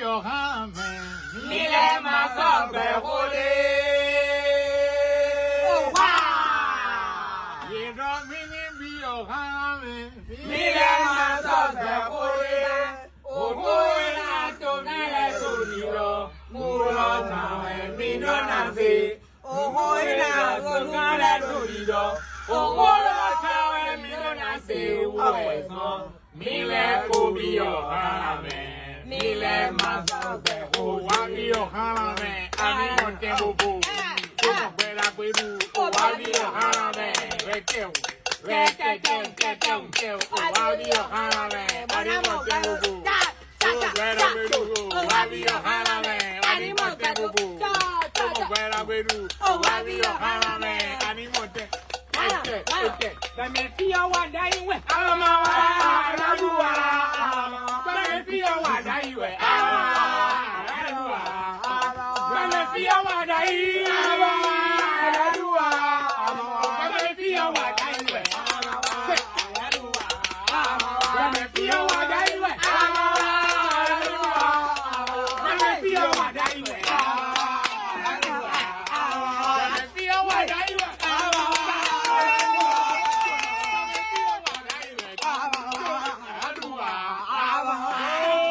your hand, Mile masobe hole. Oh wow. You don't mean be your hand, Mile masobe hole. Oh boy, na to na so diro. Muro na mi no na se. Oh boy, na so na so diro. Oh muro na mi no na se. Oh so. Mile ko be your hand. Mile masobe hole. Wabi your hand, ani mo tembo bo. Como bela peru, wabi your hand, reteu. Reteu. Wabi your hand, ani mo tembo bo. Como bela peru, wabi your hand, ani mo tembo bo. Como bela peru, wabi your hand, ani mo tembo. Let me feel what I wear. Let me feel what I